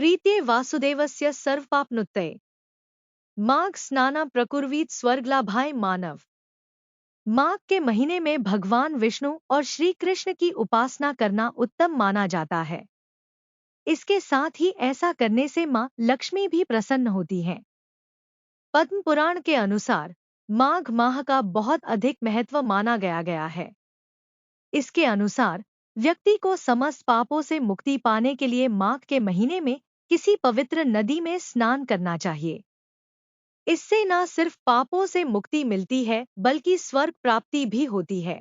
प्रीत्ये वासुदेवस्य सर्वपापनुत्तये माघ स्नान प्रकुर्वीत स्वर्गलाभाय मानव। माघ के महीने में भगवान विष्णु और श्री कृष्ण की उपासना करना उत्तम माना जाता है। इसके साथ ही ऐसा करने से मां लक्ष्मी भी प्रसन्न होती हैं। पद्म पुराण के अनुसार माघ माह का बहुत अधिक महत्व माना गया है। इसके अनुसार व्यक्ति को समस्त पापों से मुक्ति पाने के लिए माघ के महीने में किसी पवित्र नदी में स्नान करना चाहिए। इससे न सिर्फ पापों से मुक्ति मिलती है बल्कि स्वर्ग प्राप्ति भी होती है।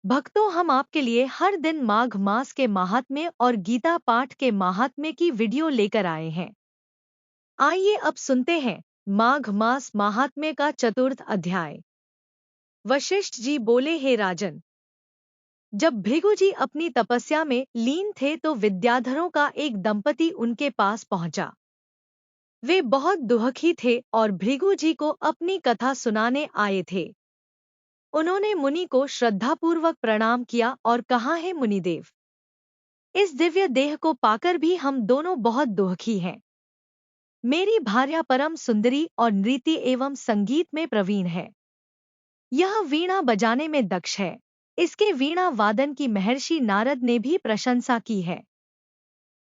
भक्तों, हम आपके लिए हर दिन माघ मास के महात्म्य और गीता पाठ के महात्म्य की वीडियो लेकर आए हैं। आइए अब सुनते हैं माघ मास महात्म्य का चतुर्थ अध्याय। वशिष्ठ जी बोले, हे राजन, जब भृगु जी अपनी तपस्या में लीन थे तो विद्याधरों का एक दंपति उनके पास पहुंचा। वे बहुत दुखी थे और भृगु जी को अपनी कथा सुनाने आए थे। उन्होंने मुनि को श्रद्धापूर्वक प्रणाम किया और कहा, है मुनिदेव, इस दिव्य देह को पाकर भी हम दोनों बहुत दुखी हैं। मेरी भार्या परम सुंदरी और नृत्य एवं संगीत में प्रवीण है। यह वीणा बजाने में दक्ष है। इसके वीणा वादन की महर्षि नारद ने भी प्रशंसा की है।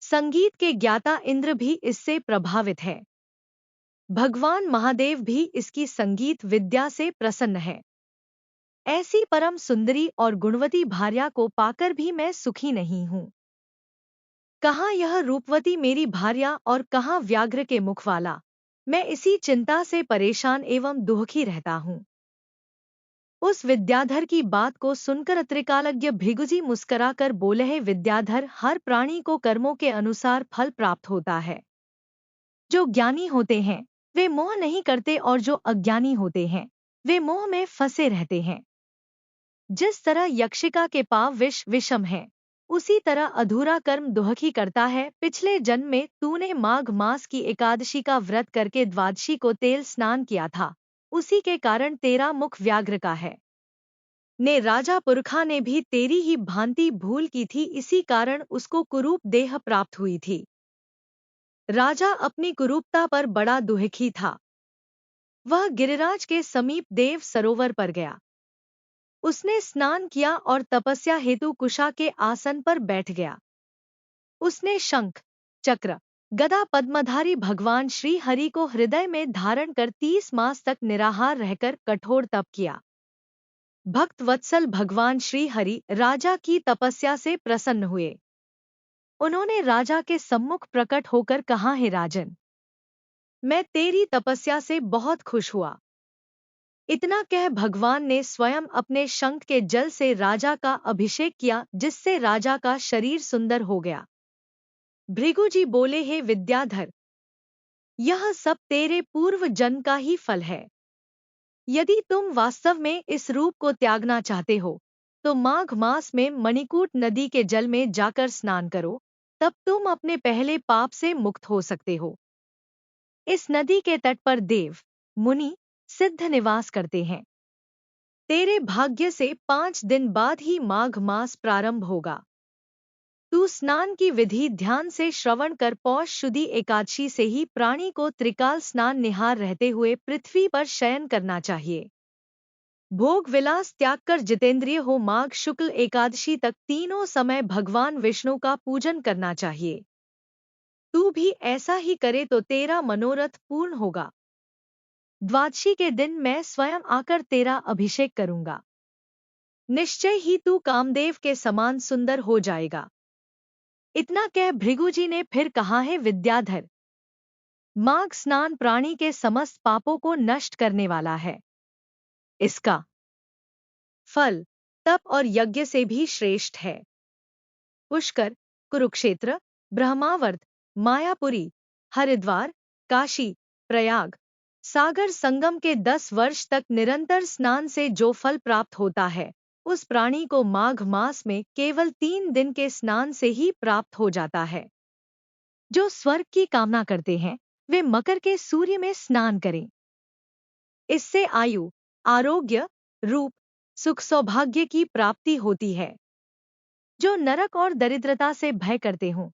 संगीत के ज्ञाता इंद्र भी इससे प्रभावित है। भगवान महादेव भी इसकी संगीत विद्या से प्रसन्न है। ऐसी परम सुंदरी और गुणवती भार्या को पाकर भी मैं सुखी नहीं हूँ। कहाँ यह रूपवती मेरी भार्या और कहाँ व्याघ्र के मुख वाला। मैं इसी चिंता से परेशान एवं दुखी रहता हूँ। उस विद्याधर की बात को सुनकर त्रिकालज्ञ भृगुजी मुस्कुराकर बोले, है विद्याधर, हर प्राणी को कर्मों के अनुसार फल प्राप्त होता है। जो ज्ञानी होते हैं वे मोह नहीं करते और जो अज्ञानी होते हैं वे मोह में फंसे रहते हैं। जिस तरह यक्षिका के पाव विषम है, उसी तरह अधूरा कर्म दुखी करता है। पिछले जन्म में तूने माघ मास की एकादशी का व्रत करके द्वादशी को तेल स्नान किया था, उसी के कारण तेरा मुख व्याघ्र का है। ने राजा पुरखा ने भी तेरी ही भांति भूल की थी, इसी कारण उसको कुरूप देह प्राप्त हुई थी। राजा अपनी कुरूपता पर बड़ा दुखी था। वह गिरिराज के समीप देव सरोवर पर गया। उसने स्नान किया और तपस्या हेतु कुशा के आसन पर बैठ गया। उसने शंख, चक्र, गदा पद्मधारी भगवान श्री हरि को हृदय में धारण कर 30 मास तक निराहार रहकर कठोर तप किया। भक्त वत्सल भगवान श्री हरि राजा की तपस्या से प्रसन्न हुए। उन्होंने राजा के सम्मुख प्रकट होकर कहा, हे राजन, मैं तेरी तपस्या से बहुत खुश हुआ। इतना कह भगवान ने स्वयं अपने शंख के जल से राजा का अभिषेक किया, जिससे राजा का शरीर सुंदर हो गया। भृगु जी बोले, हे विद्याधर, यह सब तेरे पूर्व जन्म का ही फल है। यदि तुम वास्तव में इस रूप को त्यागना चाहते हो तो माघ मास में मणिकूट नदी के जल में जाकर स्नान करो, तब तुम अपने पहले पाप से मुक्त हो सकते हो। इस नदी के तट पर देव, मुनि, सिद्ध निवास करते हैं। तेरे भाग्य से 5 दिन बाद ही माघ मास प्रारंभ होगा। तू स्नान की विधि ध्यान से श्रवण कर पौष शुद्धि एकादशी से ही प्राणी को त्रिकाल स्नान निहार रहते हुए पृथ्वी पर शयन करना चाहिए। भोग विलास त्याग कर जितेंद्रिय हो माघ शुक्ल एकादशी तक तीनों समय भगवान विष्णु का पूजन करना चाहिए। तू भी ऐसा ही करे तो तेरा मनोरथ पूर्ण होगा। द्वादशी के दिन मैं स्वयं आकर तेरा अभिषेक करूंगा। निश्चय ही तू कामदेव के समान सुंदर हो जाएगा। इतना कह भृगुजी ने फिर कहा, है विद्याधर, माघ स्नान प्राणी के समस्त पापों को नष्ट करने वाला है। इसका फल तप और यज्ञ से भी श्रेष्ठ है। पुष्कर, कुरुक्षेत्र, ब्रह्मावर्त, मायापुरी, हरिद्वार, काशी, प्रयाग, सागर संगम के 10 वर्ष तक निरंतर स्नान से जो फल प्राप्त होता है, उस प्राणी को माघ मास में केवल 3 दिन के स्नान से ही प्राप्त हो जाता है। जो स्वर्ग की कामना करते हैं वे मकर के सूर्य में स्नान करें। इससे आयु, आरोग्य, रूप, सुख, सौभाग्य की प्राप्ति होती है। जो नरक और दरिद्रता से भय करते हों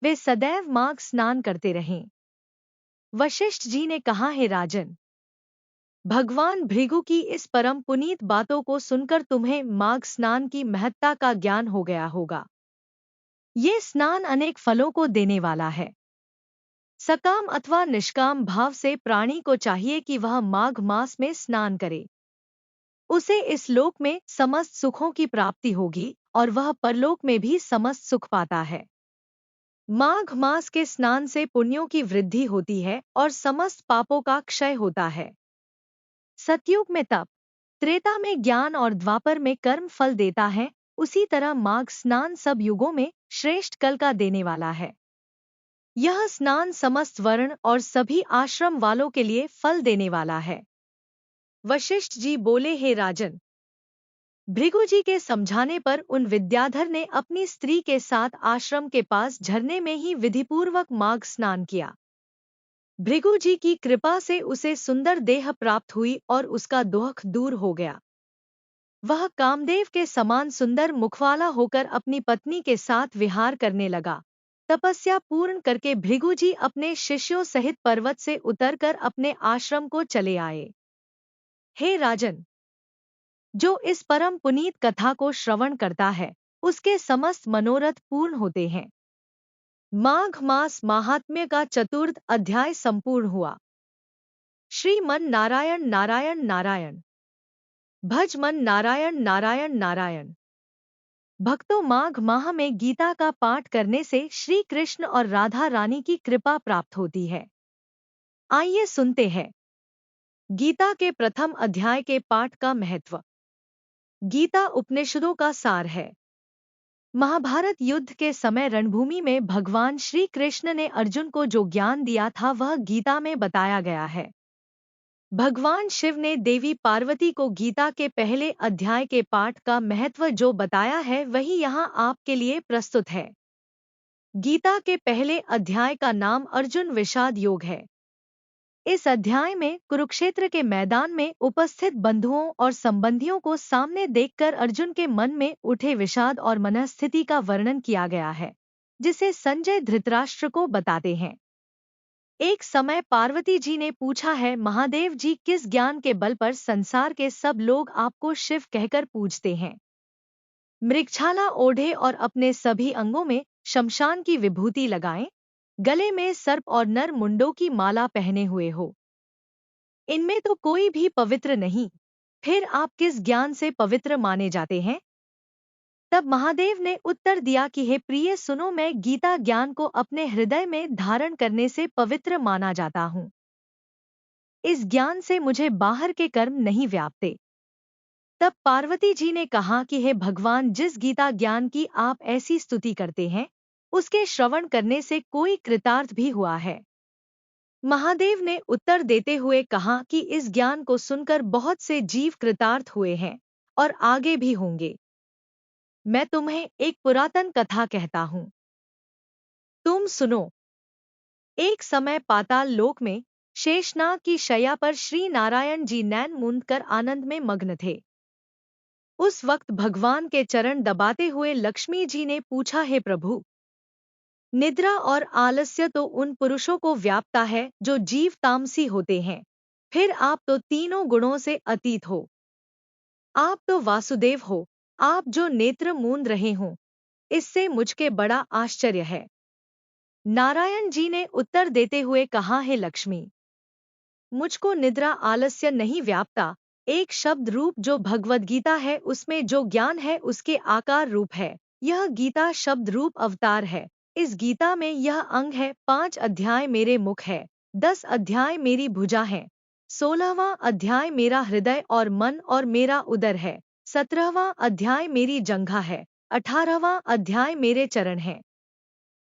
वे सदैव माघ स्नान करते रहें। वशिष्ठ जी ने कहा, हे राजन, भगवान भृगु की इस परम पुनीत बातों को सुनकर तुम्हें माघ स्नान की महत्ता का ज्ञान हो गया होगा। ये स्नान अनेक फलों को देने वाला है। सकाम अथवा निष्काम भाव से प्राणी को चाहिए कि वह माघ मास में स्नान करे। उसे इस लोक में समस्त सुखों की प्राप्ति होगी और वह परलोक में भी समस्त सुख पाता है। माघ मास के स्नान से पुण्यों की वृद्धि होती है और समस्त पापों का क्षय होता है। सतयुग में तप, त्रेता में ज्ञान और द्वापर में कर्म फल देता है, उसी तरह माघ स्नान सब युगों में श्रेष्ठ कल का देने वाला है। यह स्नान समस्त वर्ण और सभी आश्रम वालों के लिए फल देने वाला है। वशिष्ठ जी बोले, हे राजन, भृगु जी के समझाने पर उन विद्याधर ने अपनी स्त्री के साथ आश्रम के पास झरने में ही विधिपूर्वक माघ स्नान किया। भृगु जी की कृपा से उसे सुंदर देह प्राप्त हुई और उसका दुख दूर हो गया। वह कामदेव के समान सुंदर मुखवाला होकर अपनी पत्नी के साथ विहार करने लगा। तपस्या पूर्ण करके भृगु जी अपने शिष्यों सहित पर्वत से उतरकर अपने आश्रम को चले आए। हे राजन, जो इस परम पुनीत कथा को श्रवण करता है, उसके समस्त मनोरथ पूर्ण होते हैं। माघ मास महात्म्य का चतुर्थ अध्याय संपूर्ण हुआ। श्रीमन नारायण नारायण नारायण। भज मन नारायण नारायण नारायण। भक्तों, माघ माह में गीता का पाठ करने से श्री कृष्ण और राधा रानी की कृपा प्राप्त होती है। आइए सुनते हैं गीता के प्रथम अध्याय के पाठ का महत्व। गीता उपनिषदों का सार है। महाभारत युद्ध के समय रणभूमि में भगवान श्री कृष्ण ने अर्जुन को जो ज्ञान दिया था वह गीता में बताया गया है। भगवान शिव ने देवी पार्वती को गीता के पहले अध्याय के पाठ का महत्व जो बताया है वही यहाँ आपके लिए प्रस्तुत है। गीता के पहले अध्याय का नाम अर्जुन विषाद योग है। इस अध्याय में कुरुक्षेत्र के मैदान में उपस्थित बंधुओं और संबंधियों को सामने देखकर अर्जुन के मन में उठे विषाद और मनस्थिति का वर्णन किया गया है, जिसे संजय धृतराष्ट्र को बताते हैं। एक समय पार्वती जी ने पूछा है, महादेव जी, किस ज्ञान के बल पर संसार के सब लोग आपको शिव कहकर पूजते हैं? मृगछाला ओढ़े और अपने सभी अंगों में शमशान की विभूति लगाएं, गले में सर्प और नर मुंडों की माला पहने हुए हो। इनमें तो कोई भी पवित्र नहीं, फिर आप किस ज्ञान से पवित्र माने जाते हैं? तब महादेव ने उत्तर दिया कि हे प्रिय, सुनो, मैं गीता ज्ञान को अपने हृदय में धारण करने से पवित्र माना जाता हूँ। इस ज्ञान से मुझे बाहर के कर्म नहीं व्यापते। तब पार्वती जी ने कहा कि हे भगवान, जिस गीता ज्ञान की आप ऐसी स्तुति करते हैं, उसके श्रवण करने से कोई कृतार्थ भी हुआ है? महादेव ने उत्तर देते हुए कहा कि इस ज्ञान को सुनकर बहुत से जीव कृतार्थ हुए हैं और आगे भी होंगे। मैं तुम्हें एक पुरातन कथा कहता हूँ, तुम सुनो। एक समय पाताल लोक में शेषनाग की शैया पर श्री नारायण जी नैन मूंद कर आनंद में मग्न थे। उस वक्त भगवान के चरण दबाते हुए लक्ष्मी जी ने पूछा, हे प्रभु, निद्रा और आलस्य तो उन पुरुषों को व्यापता है जो जीव तामसी होते हैं, फिर आप तो तीनों गुणों से अतीत हो। आप तो वासुदेव हो, आप जो नेत्र मूंद रहे हो, इससे मुझके बड़ा आश्चर्य है। नारायण जी ने उत्तर देते हुए कहा, हे लक्ष्मी, मुझको निद्रा आलस्य नहीं व्यापता। एक शब्द रूप जो भगवद गीता है, उसमें जो ज्ञान है उसके आकार रूप है। यह गीता शब्द रूप अवतार है। इस गीता में यह अंग है। 5 अध्याय मेरे मुख है, 10 अध्याय मेरी भुजा है, 16वां अध्याय मेरा हृदय और मन और मेरा उदर है, 17वां अध्याय मेरी जंघा है, 18वां अध्याय मेरे चरण है।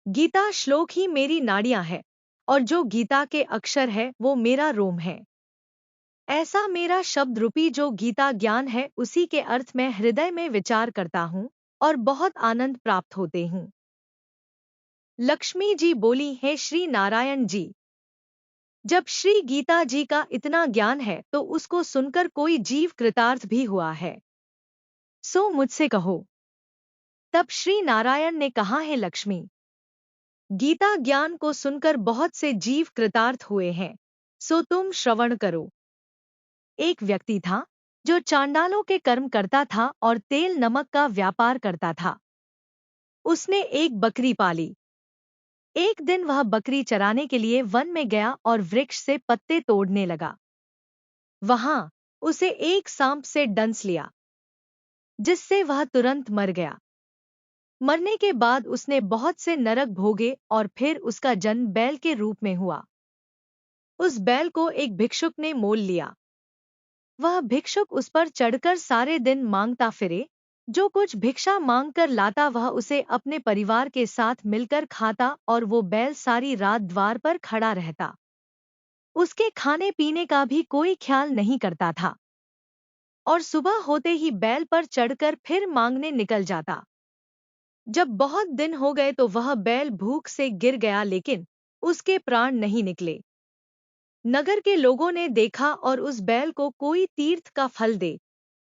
गीता श्लोक ही मेरी नाड़ियां है और जो गीता के अक्षर है वो मेरा रोम है। ऐसा मेरा शब्द रूपी जो गीता ज्ञान है, उसी के अर्थ मैं हृदय में विचार करता हूँ और बहुत आनंद प्राप्त होते हूँ। लक्ष्मी जी बोली, हे श्री नारायण जी, जब श्री गीता जी का इतना ज्ञान है तो उसको सुनकर कोई जीव कृतार्थ भी हुआ है, सो मुझसे कहो। तब श्री नारायण ने कहा, हे लक्ष्मी, गीता ज्ञान को सुनकर बहुत से जीव कृतार्थ हुए हैं, सो तुम श्रवण करो। एक व्यक्ति था जो चांडालों के कर्म करता था और तेल नमक का व्यापार करता था। उसने एक बकरी पाली। एक दिन वह बकरी चराने के लिए वन में गया और वृक्ष से पत्ते तोड़ने लगा। वहां उसे एक सांप से डंस लिया, जिससे वह तुरंत मर गया। मरने के बाद उसने बहुत से नरक भोगे और फिर उसका जन्म बैल के रूप में हुआ। उस बैल को एक भिक्षुक ने मोल लिया। वह भिक्षुक उस पर चढ़कर सारे दिन मांगता फिरे। जो कुछ भिक्षा मांगकर लाता वह उसे अपने परिवार के साथ मिलकर खाता और वो बैल सारी रात द्वार पर खड़ा रहता। उसके खाने पीने का भी कोई ख्याल नहीं करता था और सुबह होते ही बैल पर चढ़कर फिर मांगने निकल जाता। जब बहुत दिन हो गए तो वह बैल भूख से गिर गया, लेकिन उसके प्राण नहीं निकले। नगर के लोगों ने देखा और उस बैल को कोई तीर्थ का फल दे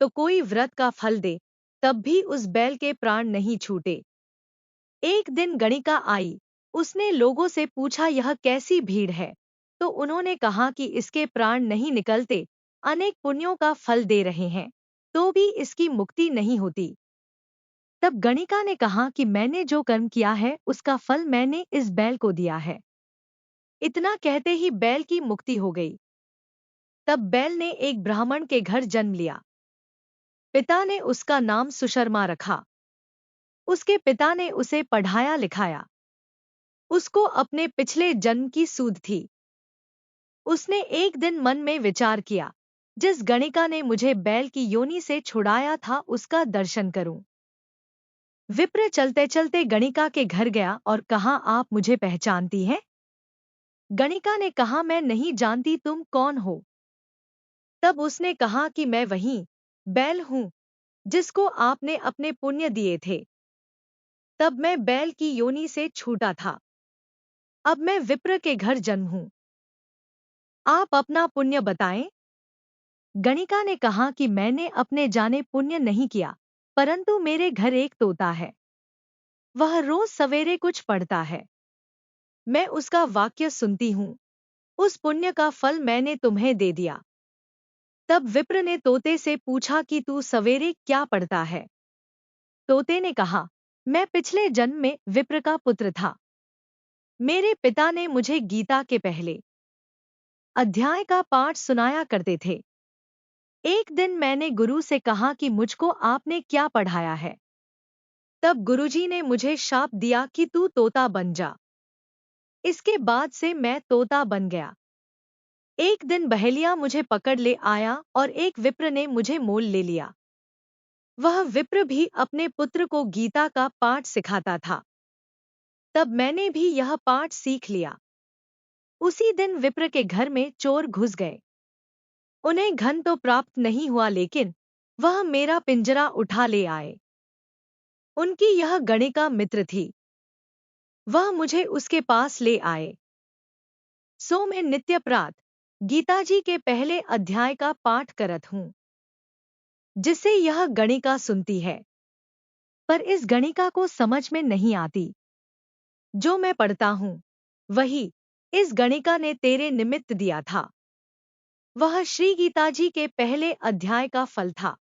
तो कोई व्रत का फल दे, तब भी उस बैल के प्राण नहीं छूटे। एक दिन गणिका आई। उसने लोगों से पूछा, यह कैसी भीड़ है? तो उन्होंने कहा कि इसके प्राण नहीं निकलते, अनेक पुण्यों का फल दे रहे हैं, तो भी इसकी मुक्ति नहीं होती। तब गणिका ने कहा कि मैंने जो कर्म किया है उसका फल मैंने इस बैल को दिया है। इतना कहते ही बैल की मुक्ति हो गई। तब बैल ने एक ब्राह्मण के घर जन्म लिया। पिता ने उसका नाम सुशर्मा रखा। उसके पिता ने उसे पढ़ाया लिखाया। उसको अपने पिछले जन्म की सूझ थी। उसने एक दिन मन में विचार किया, जिस गणिका ने मुझे बैल की योनि से छुड़ाया था उसका दर्शन करूं। विप्र चलते चलते गणिका के घर गया और कहा, आप मुझे पहचानती हैं? गणिका ने कहा, मैं नहीं जानती, तुम कौन हो? तब उसने कहा कि मैं वही बैल हूं जिसको आपने अपने पुण्य दिए थे। तब मैं बैल की योनि से छूटा था। अब मैं विप्र के घर जन्म हूं। आप अपना पुण्य बताएं। गणिका ने कहा कि मैंने अपने जाने पुण्य नहीं किया, परंतु मेरे घर एक तोता है। वह रोज सवेरे कुछ पढ़ता है। मैं उसका वाक्य सुनती हूँ। उस पुण्य का फल मैंने तुम्हें दे दिया। तब विप्र ने तोते से पूछा कि तू सवेरे क्या पढ़ता है? तोते ने कहा, मैं पिछले जन्म में विप्र का पुत्र था। मेरे पिता ने मुझे गीता के पहले अध्याय का पाठ सुनाया करते थे। एक दिन मैंने गुरु से कहा कि मुझको आपने क्या पढ़ाया है? तब गुरुजी ने मुझे शाप दिया कि तू तोता बन जा। इसके बाद से मैं तोता बन गया। एक दिन बहेलिया मुझे पकड़ ले आया और एक विप्र ने मुझे मोल ले लिया। वह विप्र भी अपने पुत्र को गीता का पाठ सिखाता था। तब मैंने भी यह पाठ सीख लिया। उसी दिन विप्र के घर में चोर घुस गए। उन्हें धन तो प्राप्त नहीं हुआ, लेकिन वह मेरा पिंजरा उठा ले आए। उनकी यह गणिका मित्र थी। वह मुझे उसके पास ले आए। सो मैं नित्य प्रात गीताजी के पहले अध्याय का पाठ करत हूँ, जिसे यह गणिका सुनती है। पर इस गणिका को समझ में नहीं आती। जो मैं पढ़ता हूँ वही इस गणिका ने तेरे निमित्त दिया था। वह श्री गीताजी के पहले अध्याय का फल था।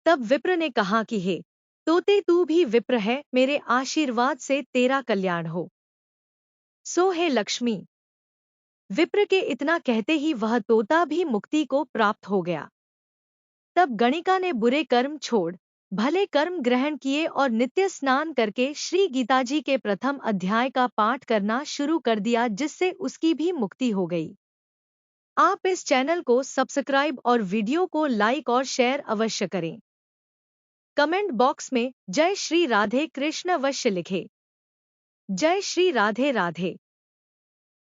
तब विप्र ने कहा कि हे तोते, तू भी विप्र है, मेरे आशीर्वाद से तेरा कल्याण हो। सो हे लक्ष्मी। विप्र के इतना कहते ही वह तोता भी मुक्ति को प्राप्त हो गया। तब गणिका ने बुरे कर्म छोड़ भले कर्म ग्रहण किए और नित्य स्नान करके श्री गीताजी के प्रथम अध्याय का पाठ करना शुरू कर दिया, जिससे उसकी भी मुक्ति हो गई। आप इस चैनल को सब्सक्राइब और वीडियो को लाइक और शेयर अवश्य करें। कमेंट बॉक्स में जय श्री राधे कृष्ण अवश्य लिखें। जय श्री राधे राधे।